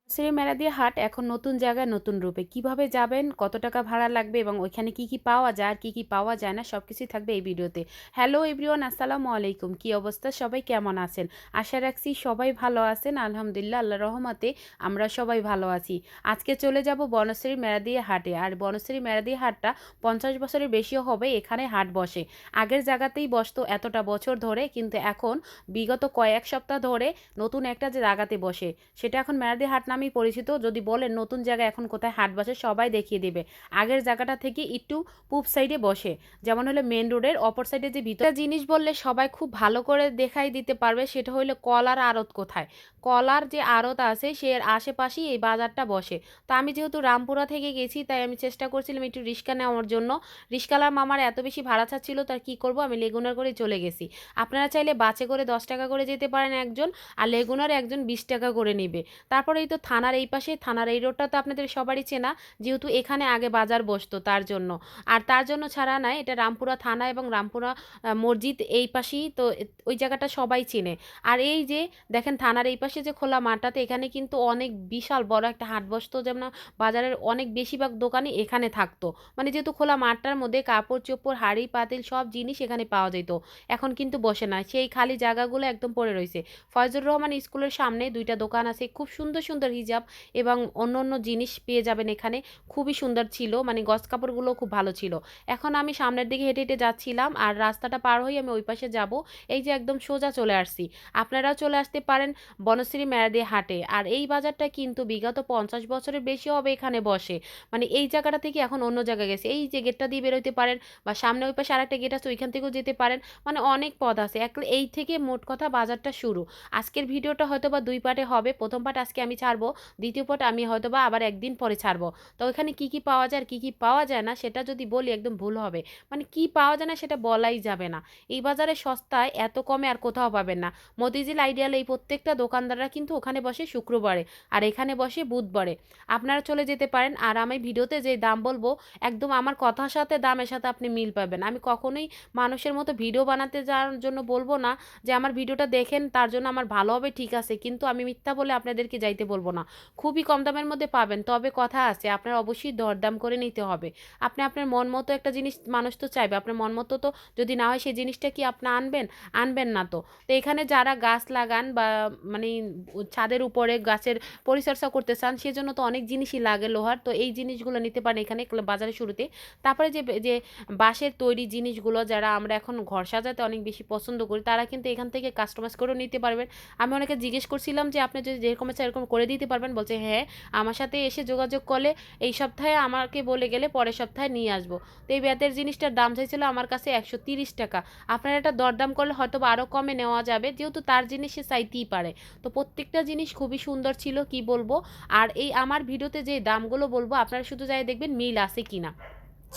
শ্রী মেলাদিয়া হাট এখন নতুন জায়গায় নতুন রূপে কিভাবে যাবেন, কত টাকা ভাড়া লাগবে এবং ওইখানে কি কি পাওয়া যায় আর কি কি পাওয়া যায় না সবকিছুই থাকবে এই ভিডিওতে। হ্যালো এভরিওয়ান, আসসালামু আলাইকুম। কি অবস্থা, সবাই কেমন আছেন? আশা রাখছি সবাই ভালো আছেন। আলহামদুলিল্লাহ, আল্লাহ রহমতে আমরা সবাই ভালো আছি। আজকে চলে যাব বনশ্রী মেলাদিয়া হাটে। আর বনশ্রী মেলাদিয়া হাটটা 50 বছরের বেশিও হবে এখানে হাট বসে। আগের জায়গাতেই বসতো এতটা বছর ধরে, কিন্তু এখন বিগত কয়েক সপ্তাহ ধরে নতুন একটা যে জায়গাতে বসে সেটা এখন মেলাদি হাট নামেই পরিচিত। যদি বলেন নতুন জায়গা এখন কোথায় হাট বসে, সবাই দেখিয়ে দেবে। আগের জায়গাটা থেকে একটু পূব সাইডে বসে, যেমন হলো মেন রোডের অপর সাইডে যে ভিতরে জিনিস বললে সবাই খুব ভালো করে দেখাই দিতে পারবে, সেটা হলো কলার আড়ত কোথায়। কলার যে আড়ত আছে সে আশেপাশেই এই বাজারটা বসে। তো আমি যেহেতু রামপুরা থেকে গেছি, তাই আমি চেষ্টা করছিলাম একটু রিক্সা নেওয়ার জন্য। রিক্সালার মামার এত বেশি ভাড়া চাচ্ছিল, তার কি করব, আমি লেগুনার করে চলে গেছি। আপনারা চাইলে বাসে করে 10 টাকা করে যেতে পারেন একজন, আর লেগুনার একজন 20 টাকা করে নিবে। তারপরে এই তো থানার এই পাশে, থানার এই রোডটা তো আপনাদের সবারই চেনা, যেহেতু এখানে আগে বাজার বসতো তার জন্য। আর তার জন্য ছাড়া নাই, এটা রামপুরা থানা এবং রামপুরা মসজিদ এই পাশেই তো, ওই জায়গাটা সবাই চেনে। আর এই যে দেখেন থানার এই পাশে যে খোলা মাঠটাতে, এখানে কিন্তু অনেক বিশাল বড় একটা হাট বসতো, যেমন বাজারের অনেক বেশিরভাগ দোকানই এখানে থাকতো। মানে যেহেতু খোলা মাঠটার মধ্যে কাপড় চোপড় হাঁড়ি পাতিল সব জিনিস এখানে পাওয়া যেত। এখন কিন্তু বসে না, সেই খালি জায়গাগুলো একদম পড়ে রয়েছে। ফয়জুর রহমান স্কুলের সামনে দুইটা দোকান আছে, খুব সুন্দর সুন্দর হিজাব এবং অন্য অন্য জিনিস পেয়ে যাবেন এখানে। খুবই সুন্দর ছিল, মানে গস কাপড়গুলো খুব ভালো ছিল। এখন আমি সামনের দিকে হেঁটে হেঁটে যাচ্ছিলাম, আর রাস্তাটা পার হয়ে আমি ওই পাশে যাব। এই যে একদম সোজা চলে আসছি। আপনারাও চলে আসতে পারেন বনশ্রী মেলাদি হাটে। আর এই বাজারটা কিন্তু বিগত 50 বছরের বেশি হবে এখানে বসে। মানে এই জায়গাটা থেকে এখন অন্য জায়গায় গেছে। এই যে গেটটা দিয়ে বেরোতে পারেন, বা সামনে ওই পাশে আরেকটা গেট আছে, ওইখান থেকেও যেতে পারেন। মানে অনেক পথ আছে, এই থেকে মোট কথা বাজারটা শুরু। আজকের ভিডিওটা হয়তো বা 2 পার্টে হবে। প্রথম পার্ট আজকে আমি ছাড়বো, দ্বিতীয় পার্ট আমি হয়তো বা আবার একদিন পরে ছাড়বো। তো ওইখানে কি কি পাওয়া যায় আর কি কি পাওয়া যায় না সেটা যদি বলি একদম ভুল হবে। মানে কি পাওয়া যায় না সেটা বলাই যাবে না। এই বাজারে সস্তায় এত কমে আর কোথাও পাবেন না। মতিঝিল আইডিয়াল এই প্রত্যেকটা দোকানদাররা কিন্তু ওখানে বসে শুক্রবারে, আর এখানে বসে বুধবারে। আপনারা চলে যেতে পারেন। আর আমি ভিডিওতে যে দাম বলবো, একদম আমার কথার সাথে দামের সাথে আপনি মিল পাবেন। আমি কখনোই মানুষের মতো ভিডিও বানাতে যাওয়ার জন্য বলবো না যে আমার ভিডিওটা দেখেন তার জন্য আমার ভালো হবে, ঠিক আছে, কিন্তু আমি মিথ্যা বলে আপনাদেরকে যাইতে বলবো না। খুবই কম দামের মধ্যে পাবেন, তবে কথা আছে, আপনার অবশ্যই দরদাম করে নিতে হবে। আপনি আপনার মন মতো একটা জিনিস, মানুষ তো চাইবে, আপনার মন মতো তো যদি না হয় সেই জিনিসটা কি আপনি আনবেন? আনবেন না তো। তো এখানে যারা গাছ লাগান বা মানে ছাদের উপরে গাছের পরিচর্যা করতে চান, সেজন্য তো অনেক জিনিসই লাগে লোহার, তো এই জিনিসগুলো নিতে পারেন এখানে বাজারের শুরুতে। তারপরে যে যে বাঁশের তৈরি জিনিসগুলো যারা আমরা এখন ঘর সাজাতে অনেক বেশি পছন্দ করি, তারা কিন্তু এখান থেকে কাস্টমাইজ করেও নিতে পারবেন। আমি অনেকে জিজ্ঞেস করছিলাম যে আপনি যদি যেরকম আছে এরকম করে দিতে পারবেন, বলছে হ্যাঁ, আমার সাথে এসে যোগাযোগ করলে এই সপ্তাহে আমাকে বলে গেলে পরের সপ্তাহে নিয়ে আসবো। তো এই বেতের জিনিসটার দাম চাইছিল আমার কাছে 130 টাকা। আপনারা এটা দরদাম করলে হয়তো বা আরও কমে নেওয়া যাবে, যেহেতু তার জিনিস সে চাইতেই পারে। তো প্রত্যেকটা জিনিস খুবই সুন্দর ছিল, কি বলবো। আর এই আমার ভিডিওতে যে দামগুলো বলবো, আপনারা শুধু যাই দেখবেন মিল আছে কিনা।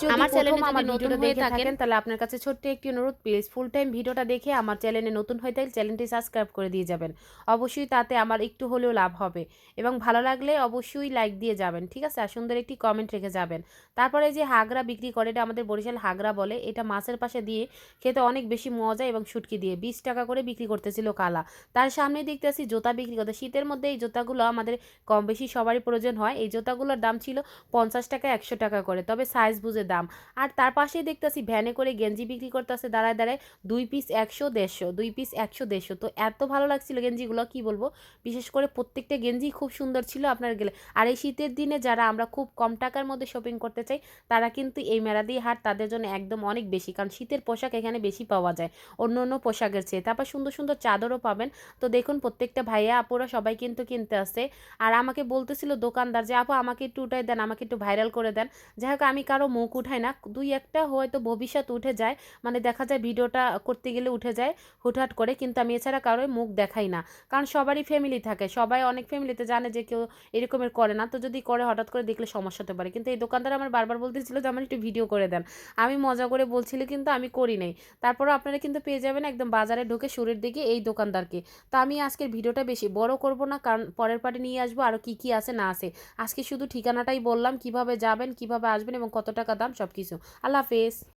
যদি আমার প্রথম চ্যানেলে যদি আমার নতুন ভিডিওটা হয়ে দেখে থাকেন, থাকেন তাহলে আপনার কাছে ছোট্ট একটি অনুরোধ, প্লিজ ফুল টাইম ভিডিওটা দেখে আমার চ্যানেলে নতুন হয়ে থাকলে চ্যানেলটি সাবস্ক্রাইব করে দিয়ে যাবেন। অবশ্যই তাতে আমার একটু হলেও লাভ হবে, এবং ভালো লাগলে অবশ্যই লাইক দিয়ে যাবেন, ঠিক আছে, আর সুন্দর একটি কমেন্ট রেখে যাবেন। তারপরে যে হাগরা বিক্রি করে, এটা আমাদের বরিশাল হাগরা বলে, এটা মাছের পাশে দিয়ে খেতে অনেক বেশি মজা, এবং শুটকি দিয়ে 20 টাকা করে বিক্রি করতেছিল কালা। তার সামনে দেখতেছি জুতা বিক্রি করতে। শীতের মধ্যে এই জুতাগুলো আমাদের কম বেশি সবারই প্রয়োজন হয়। এই জুতাগুলোর দাম ছিল 50 টাকা 100 টাকা করে, তবে সাইজ বুঝে দাম। আর তার পাশেই দেখতেছি ভ্যানে করে গেঞ্জি বিক্রি করতেছে দাঁড়ায় দাঁড়ায়। 2 পিস 100 150, 2 পিস 100 150। তো এত ভালো লাগছিল গেঞ্জিগুলো, কি বলবো। বিশেষ করে প্রত্যেকটা গেঞ্জি খুব সুন্দর ছিল আপনার গেলে। আর এই শীতের দিনে যারা আমরা খুব কম টাকার মধ্যে শপিং করতে চাই, তারা কিন্তু এই মেলাদি হাট তাদের জন্য একদম অনেক বেশি, কারণ শীতের পোশাক এখানে বেশি পাওয়া যায় অন্য অন্য পোশাকের চেয়ে। তারপর সুন্দর সুন্দর চাদরও পাবেন। তো দেখুন প্রত্যেকটা ভাইয়া আপুরা সবাই কিন্তু কিনতে আসে। আর আমাকে বলতেছিল দোকানদার যে আপু আমাকে একটু উঠাই দেন, আমাকে একটু ভাইরাল করে দেন। যাই হোক, আমি কারো মুখ উঠাই না, দুই একটা হয়তো ভবিষ্যৎ উঠে যায়, মানে দেখা যায় ভিডিওটা করতে গেলে উঠে যায় হুটহাট করে, কিন্তু আমি এছাড়া কারোর মুখ দেখাই না। কারণ সবারই ফ্যামিলি থাকে, সবাই অনেক ফ্যামিলিতে জানে যে কেউ এরকমের করে না, তো যদি করে হঠাৎ করে দেখলে সমস্যা হতে পারে। কিন্তু এই দোকানদার আমার বারবার বলতেছিল যে আমার একটু ভিডিও করে দেন। আমি মজা করে বলছিল, কিন্তু আমি করি নাই। তারপরও আপনারা কিন্তু পেয়ে যাবেন একদম বাজারে ঢুকে শুরুর দিকে এই দোকানদারকে। তো আমি আজকের ভিডিওটা বেশি বড় করব না, কারণ পরের পার্টে নিয়ে আসবো আরও কি কি আছে না আছে। আজকে শুধু ঠিকানাটাই বললাম, কিভাবে যাবেন, কিভাবে আসবেন এবং কত টাকা দাম সবকিছু। আল্লাহ হাফেজ।